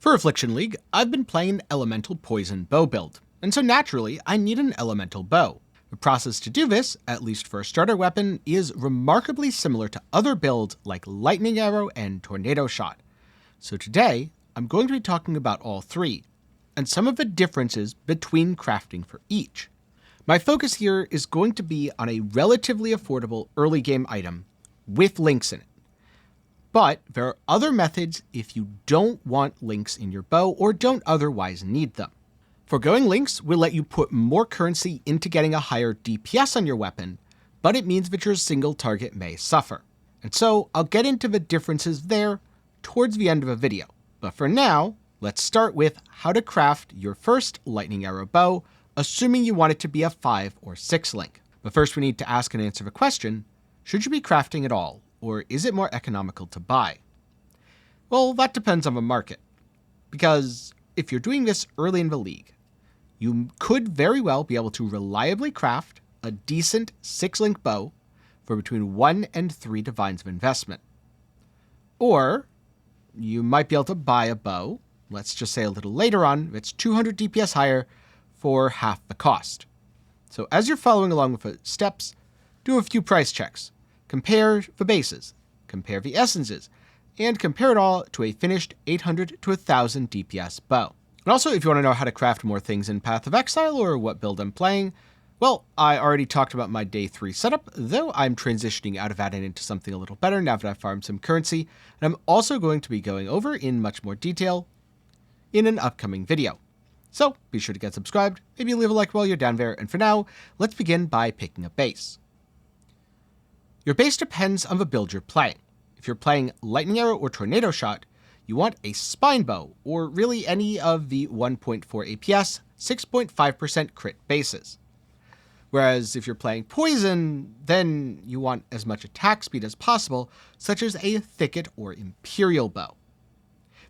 For Affliction League, I've been playing an Elemental Poison bow build, and so naturally I need an Elemental bow. The process to do this, at least for a starter weapon, is remarkably similar to other builds like Lightning Arrow and Tornado Shot. So today, I'm going to be talking about all three, and some of the differences between crafting for each. My focus here is going to be on a relatively affordable early game item with links in it. But there are other methods if you don't want links in your bow or don't otherwise need them. Foregoing links will let you put more currency into getting a higher DPS on your weapon, but it means that your single target may suffer. And so I'll get into the differences there towards the end of the video. But for now, let's start with how to craft your first Lightning Arrow bow, assuming you want it to be a 5 or 6 link. But first we need to ask and answer the question, should you be crafting at all, or is it more economical to buy? Well, that depends on the market. Because if you're doing this early in the league, you could very well be able to reliably craft a decent 6-link bow for between 1 and 3 divines of investment. Or you might be able to buy a bow, let's just say a little later on, that's 200 DPS higher for half the cost. So as you're following along with the steps, do a few price checks. Compare the bases, compare the essences, and compare it all to a finished 800 to 1000 DPS bow. And also, if you want to know how to craft more things in Path of Exile or what build I'm playing, well, I already talked about my day 3 setup, though I'm transitioning out of that and into something a little better now that I've farmed some currency, and I'm also going to be going over in much more detail in an upcoming video. So be sure to get subscribed, maybe leave a like while you're down there, and for now, let's begin by picking a base. Your base depends on the build you're playing. If you're playing Lightning Arrow or Tornado Shot, you want a spine bow, or really any of the 1.4 APS, 6.5% crit bases. Whereas if you're playing Poison, then you want as much attack speed as possible, such as a Thicket or Imperial bow.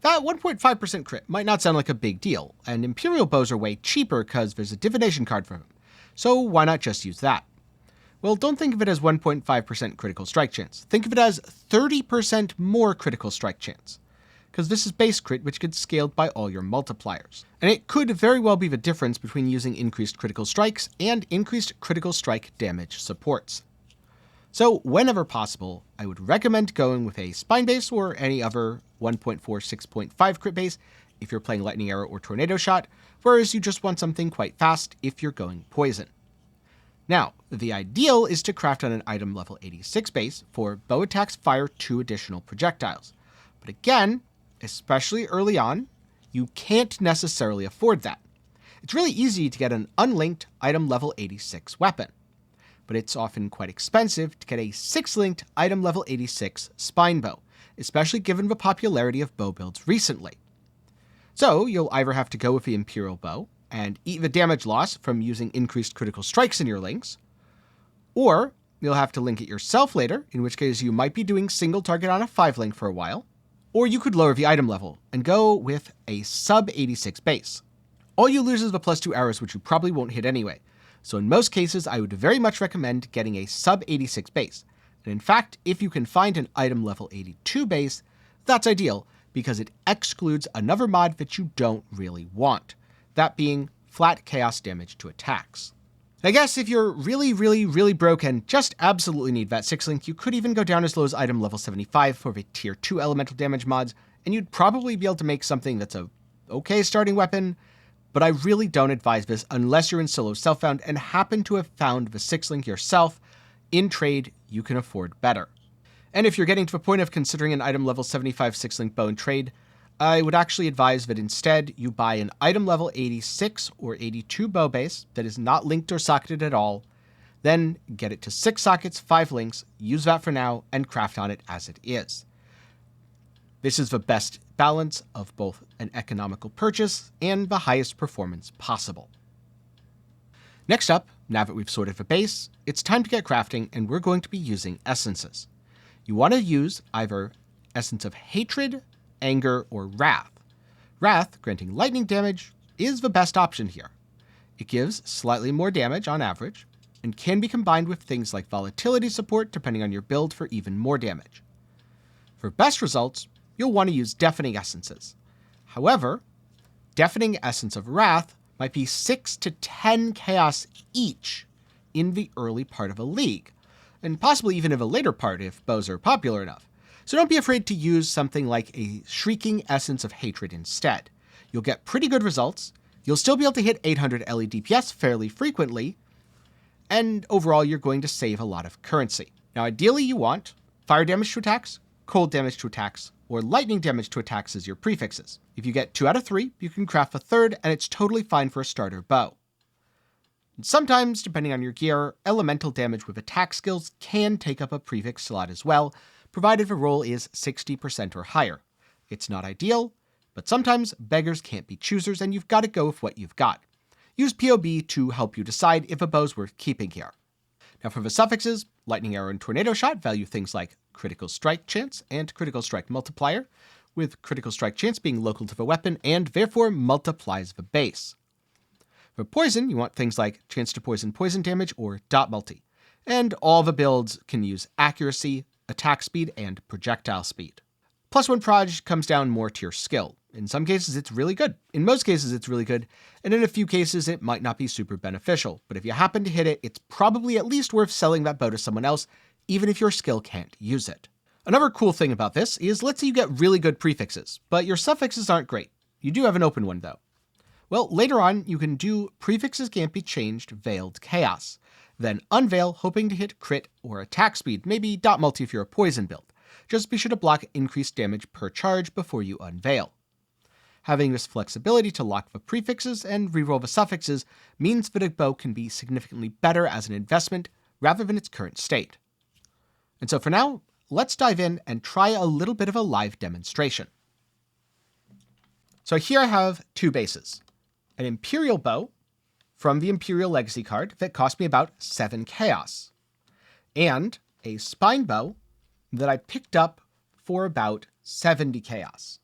That 1.5% crit might not sound like a big deal, and Imperial bows are way cheaper because there's a divination card for them, so why not just use that? Well, don't think of it as 1.5% critical strike chance. Think of it as 30% more critical strike chance, because this is base crit, which gets scaled by all your multipliers. And it could very well be the difference between using increased critical strikes and increased critical strike damage supports. So whenever possible, I would recommend going with a spine base or any other 1.4, 6.5 crit base if you're playing Lightning Arrow or Tornado Shot, whereas you just want something quite fast if you're going Poison. Now, the ideal is to craft on an item level 86 base for bow attacks fire 2 additional projectiles. But again, especially early on, you can't necessarily afford that. It's really easy to get an unlinked item level 86 weapon, but it's often quite expensive to get a 6-linked item level 86 spine bow, especially given the popularity of bow builds recently. So you'll either have to go with the Imperial bow and eat the damage loss from using increased critical strikes in your links, or you'll have to link it yourself later, in which case you might be doing single target on a 5-link for a while, or you could lower the item level and go with a sub 86 base. All you lose is the +2 arrows, which you probably won't hit anyway. So in most cases, I would very much recommend getting a sub 86 base. And in fact, if you can find an item level 82 base, that's ideal because it excludes another mod that you don't really want. That being flat chaos damage to attacks. I guess if you're really broke and just absolutely need that 6-link, you could even go down as low as item level 75 for the tier 2 elemental damage mods, and you'd probably be able to make something that's a okay starting weapon, but I really don't advise this unless you're in solo self-found and happen to have found the 6-link yourself. In trade, you can afford better. And if you're getting to the point of considering an item level 75 6-link bow in trade, I would actually advise that instead you buy an item level 86 or 82 bow base that is not linked or socketed at all, then get it to 6 sockets, 5 links, use that for now, and craft on it as it is. This is the best balance of both an economical purchase and the highest performance possible. Next up, now that we've sorted the base, it's time to get crafting, and we're going to be using essences. You want to use either Essence of Hatred, Anger, or Wrath. Wrath, granting lightning damage, is the best option here. It gives slightly more damage on average, and can be combined with things like volatility support depending on your build for even more damage. For best results, you'll want to use Deafening Essences. However, Deafening Essence of Wrath might be 6 to 10 chaos each in the early part of a league, and possibly even in a later part if bows are popular enough. So don't be afraid to use something like a Shrieking Essence of Hatred instead. You'll get pretty good results, you'll still be able to hit 800 LE DPS fairly frequently, and overall you're going to save a lot of currency. Now ideally you want fire damage to attacks, cold damage to attacks, or lightning damage to attacks as your prefixes. If you get 2 out of 3, you can craft a third, and it's totally fine for a starter bow. And sometimes, depending on your gear, elemental damage with attack skills can take up a prefix slot as well, provided the roll is 60% or higher. It's not ideal, but sometimes beggars can't be choosers, and you've got to go with what you've got. Use POB to help you decide if a bow's worth keeping here. Now for the suffixes, Lightning Arrow and Tornado Shot value things like critical strike chance and critical strike multiplier, with critical strike chance being local to the weapon and therefore multiplies the base. For poison, you want things like chance to poison damage or dot multi, and all the builds can use accuracy, attack speed, and projectile speed. +1 proj comes down more to your skill. In some cases it's really good, in most cases it's really good, and in a few cases it might not be super beneficial, but if you happen to hit it, it's probably at least worth selling that bow to someone else, even if your skill can't use it. Another cool thing about this is, let's say you get really good prefixes, but your suffixes aren't great. You do have an open one though. Well, later on you can do Prefixes Can't Be Changed Veiled Chaos, then unveil hoping to hit crit or attack speed, maybe dot multi if you're a poison build. Just be sure to block increased damage per charge before you unveil. Having this flexibility to lock the prefixes and reroll the suffixes means that a bow can be significantly better as an investment rather than its current state. And so for now, let's dive in and try a little bit of a live demonstration. So here I have 2 bases. An Imperial bow from the Imperial Legacy card that cost me about 7 chaos, and a spine bow that I picked up for about 70 chaos.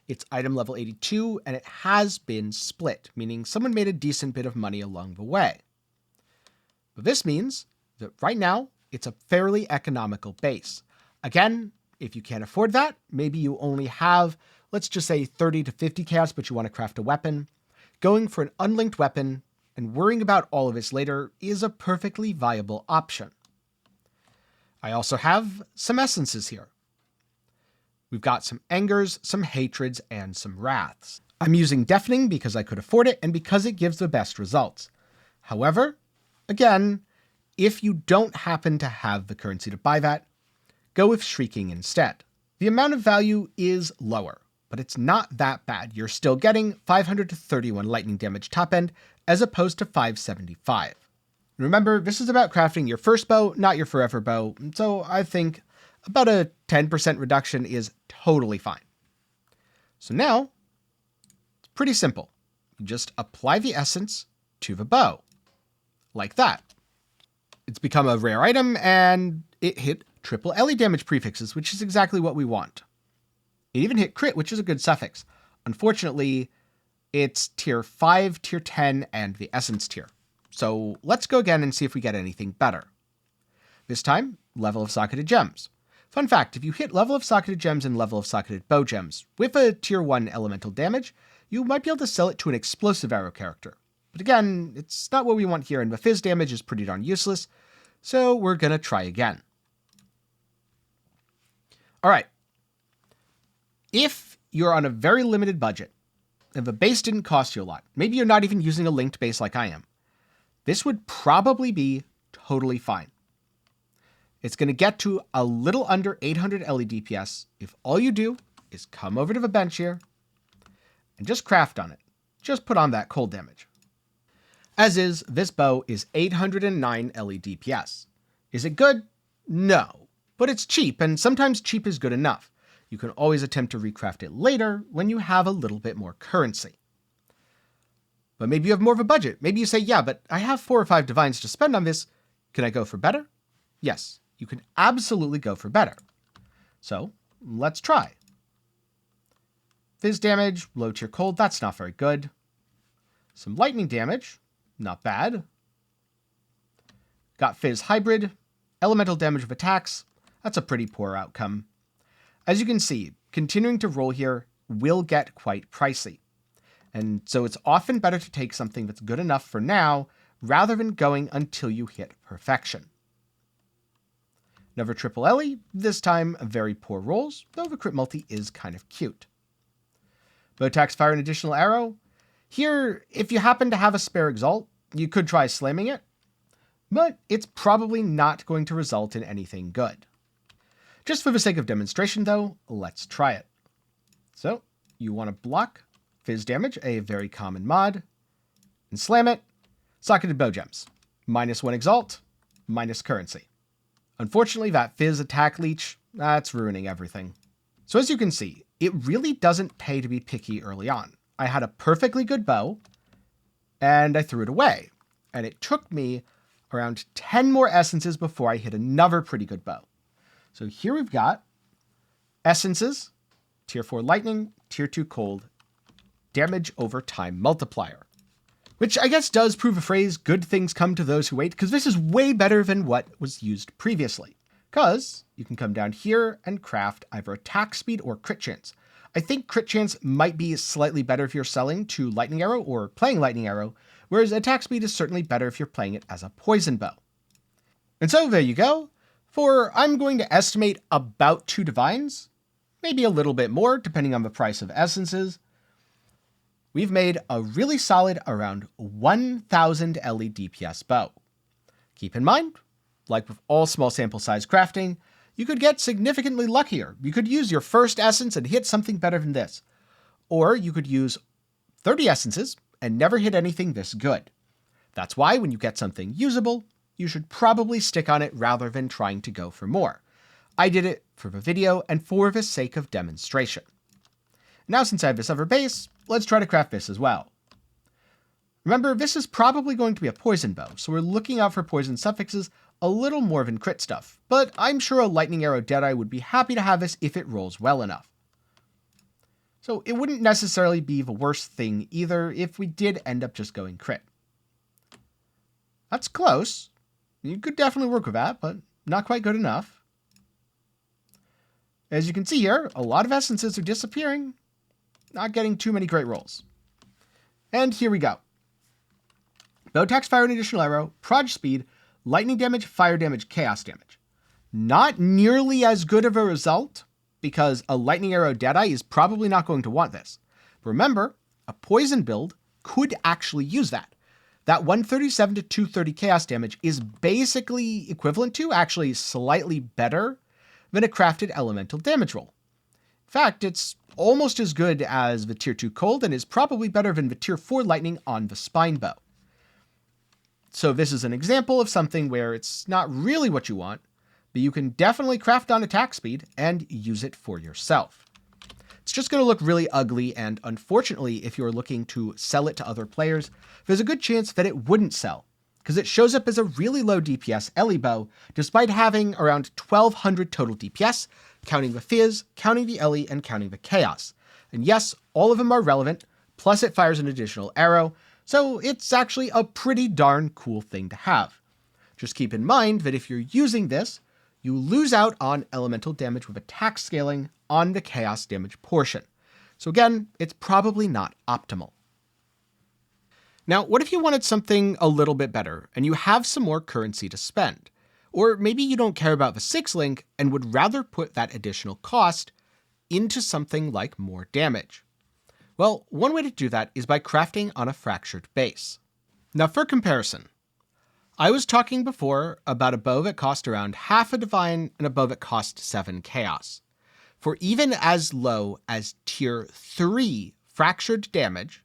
It's item level 82, and it has been split, meaning someone made a decent bit of money along the way. But this means that right now, it's a fairly economical base. Again, if you can't afford that, maybe you only have, let's just say 30 to 50 chaos, but you want to craft a weapon. Going for an unlinked weapon and worrying about all of this later is a perfectly viable option. I also have some essences here. We've got some angers, some hatreds, and some wraths. I'm using deafening because I could afford it and because it gives the best results. However, again, if you don't happen to have the currency to buy that, go with shrieking instead. The amount of value is lower, but it's not that bad. You're still getting 500 to 31 lightning damage top end as opposed to 575. Remember, this is about crafting your first bow, not your forever bow, so I think about a 10% reduction is totally fine. So now, it's pretty simple. You just apply the essence to the bow, like that. It's become a rare item, and it hit triple LE damage prefixes, which is exactly what we want. It even hit crit, which is a good suffix. Unfortunately, it's tier 5, tier 10, and the essence tier. So let's go again and see if we get anything better. This time, level of socketed gems. Fun fact, if you hit level of socketed gems and level of socketed bow gems with a tier 1 elemental damage, you might be able to sell it to an explosive arrow character. But again, it's not what we want here, and the fizz damage is pretty darn useless, so we're gonna try again. Alright. If you're on a very limited budget, and the base didn't cost you a lot, maybe you're not even using a linked base like I am, this would probably be totally fine. It's going to get to a little under 800 LE DPS if all you do is come over to the bench here and just craft on it. Just put on that cold damage. As is, this bow is 809 LE DPS. Is it good? No. But it's cheap, and sometimes cheap is good enough. You can always attempt to recraft it later when you have a little bit more currency. But maybe you have more of a budget. Maybe you say, yeah, but I have 4 or 5 divines to spend on this. Can I go for better? Yes, you can absolutely go for better. So let's try. Fizz damage, low tier cold, that's not very good. Some lightning damage, not bad. Got Fizz hybrid, elemental damage of attacks, that's a pretty poor outcome. As you can see, continuing to roll here will get quite pricey. And so it's often better to take something that's good enough for now rather than going until you hit perfection. Another triple Ellie, this time very poor rolls, though the crit multi is kind of cute. Bow attacks fire an additional arrow. Here, if you happen to have a spare Exalt, you could try slamming it, but it's probably not going to result in anything good. Just for the sake of demonstration though, let's try it. So, you want to block Fizz damage, a very common mod, and slam it. Socketed bow gems. -1 Exalt, minus currency. Unfortunately, that Fizz attack leech, that's ruining everything. So as you can see, it really doesn't pay to be picky early on. I had a perfectly good bow, and I threw it away. And it took me around 10 more essences before I hit another pretty good bow. So here we've got essences, tier 4 lightning, tier 2 cold, damage over time multiplier. Which I guess does prove a phrase, good things come to those who wait, because this is way better than what was used previously. Because you can come down here and craft either attack speed or crit chance. I think crit chance might be slightly better if you're selling to Lightning Arrow or playing Lightning Arrow, whereas attack speed is certainly better if you're playing it as a poison bow. And so there you go. For, I'm going to estimate about 2 divines, maybe a little bit more depending on the price of essences. We've made a really solid around 1000 LE DPS bow. Keep in mind, like with all small sample size crafting, you could get significantly luckier. You could use your first essence and hit something better than this. Or you could use 30 essences and never hit anything this good. That's why when you get something usable, you should probably stick on it rather than trying to go for more. I did it for the video and for the sake of demonstration. Now since I have this other base, let's try to craft this as well. Remember, this is probably going to be a poison bow, so we're looking out for poison suffixes a little more than crit stuff, but I'm sure a Lightning Arrow Deadeye would be happy to have this if it rolls well enough. So it wouldn't necessarily be the worst thing either if we did end up just going crit. That's close. You could definitely work with that, but not quite good enough. As you can see here, a lot of essences are disappearing. Not getting too many great rolls. And here we go. Bow attacks fire an additional arrow, proj speed, lightning damage, fire damage, chaos damage. Not nearly as good of a result, because a Lightning Arrow Deadeye is probably not going to want this. But remember, a poison build could actually use that. That 137 to 230 chaos damage is basically equivalent to, actually slightly better, than a crafted elemental damage roll. In fact, it's almost as good as the tier 2 cold and is probably better than the tier 4 lightning on the spine bow. So this is an example of something where it's not really what you want, but you can definitely craft on attack speed and use it for yourself. It's just going to look really ugly, and unfortunately, if you're looking to sell it to other players, there's a good chance that it wouldn't sell, because it shows up as a really low DPS Ellie bow, despite having around 1200 total DPS, counting the Fizz, counting the Ellie, and counting the Chaos. And yes, all of them are relevant, plus it fires an additional arrow, so it's actually a pretty darn cool thing to have. Just keep in mind that if you're using this, you lose out on elemental damage with attack scaling on the chaos damage portion. So again, it's probably not optimal. Now, what if you wanted something a little bit better and you have some more currency to spend? Or maybe you don't care about the 6 link and would rather put that additional cost into something like more damage. Well, one way to do that is by crafting on a fractured base. Now for comparison, I was talking before about a bow that cost around half a divine and a bow that cost 7 chaos. For even as low as tier 3 fractured damage,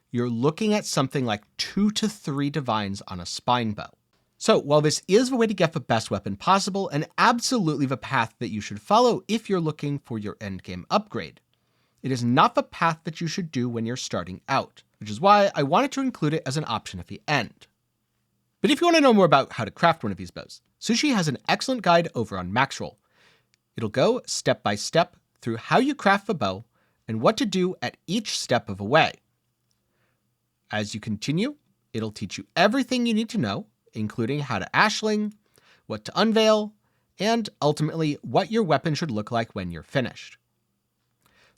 you're looking at something like 2 to 3 divines on a spine bow. So while this is the way to get the best weapon possible, and absolutely the path that you should follow if you're looking for your endgame upgrade, it is not the path that you should do when you're starting out, which is why I wanted to include it as an option at the end. But if you want to know more about how to craft one of these bows, Sushi has an excellent guide over on Maxroll. It'll go step by step through how you craft the bow and what to do at each step of the way. As you continue, it'll teach you everything you need to know, including how to ashling, what to unveil, and ultimately what your weapon should look like when you're finished.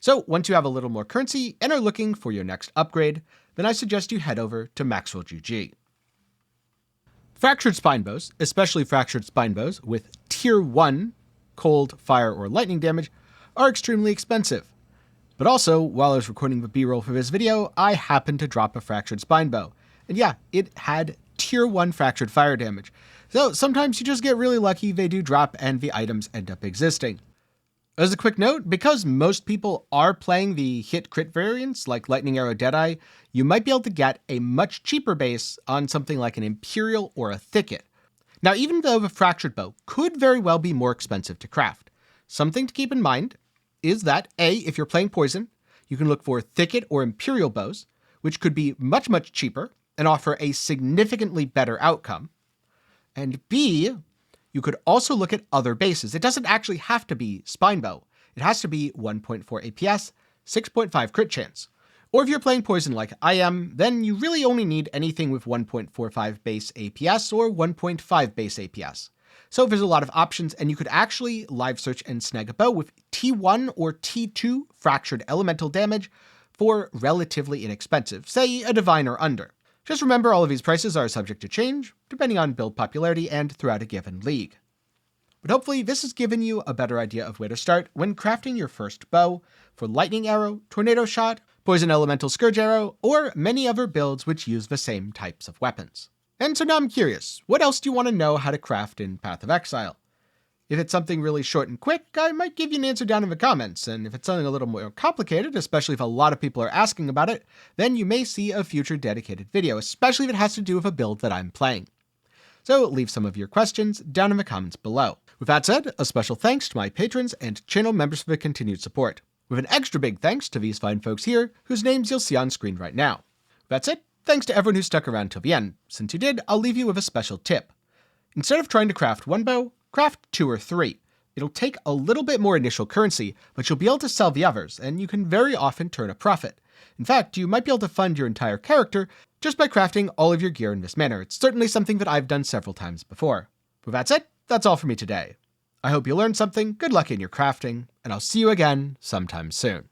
So once you have a little more currency and are looking for your next upgrade, then I suggest you head over to Maxwell GG. Fractured spine bows, especially fractured spine bows with tier 1 cold, fire, or lightning damage, are extremely expensive. But also, while I was recording the B-roll for this video, I happened to drop a fractured spine bow. And yeah, it had tier 1 fractured fire damage. So sometimes you just get really lucky, they do drop, and the items end up existing. As a quick note, because most people are playing the hit crit variants like Lightning Arrow Deadeye, you might be able to get a much cheaper base on something like an Imperial or a Thicket. Now, even though the fractured bow could very well be more expensive to craft, something to keep in mind is that A, if you're playing poison, you can look for Thicket or Imperial bows, which could be much, much cheaper and offer a significantly better outcome. And B, you could also look at other bases. It doesn't actually have to be spine bow. It has to be 1.4 APS, 6.5 crit chance. Or if you're playing poison like I am, then you really only need anything with 1.45 base APS or 1.5 base APS. So there's a lot of options, and you could actually live search and snag a bow with T1 or T2 fractured elemental damage for relatively inexpensive, say a divine or under. Just remember, all of these prices are subject to change, depending on build popularity and throughout a given league. But hopefully this has given you a better idea of where to start when crafting your first bow for Lightning Arrow, Tornado Shot, Poison Elemental Scourge Arrow, or many other builds which use the same types of weapons. And so now I'm curious, what else do you want to know how to craft in Path of Exile? If it's something really short and quick, I might give you an answer down in the comments, and if it's something a little more complicated, especially if a lot of people are asking about it, then you may see a future dedicated video, especially if it has to do with a build that I'm playing. So leave some of your questions down in the comments below. With that said, a special thanks to my patrons and channel members for the continued support, with an extra big thanks to these fine folks here, whose names you'll see on screen right now. That's it. Thanks to everyone who stuck around till the end. Since you did, I'll leave you with a special tip. Instead of trying to craft one bow, craft 2 or 3. It'll take a little bit more initial currency, but you'll be able to sell the others, and you can very often turn a profit. In fact, you might be able to fund your entire character just by crafting all of your gear in this manner. It's certainly something that I've done several times before. With that said, that's all for me today. I hope you learned something, good luck in your crafting, and I'll see you again sometime soon.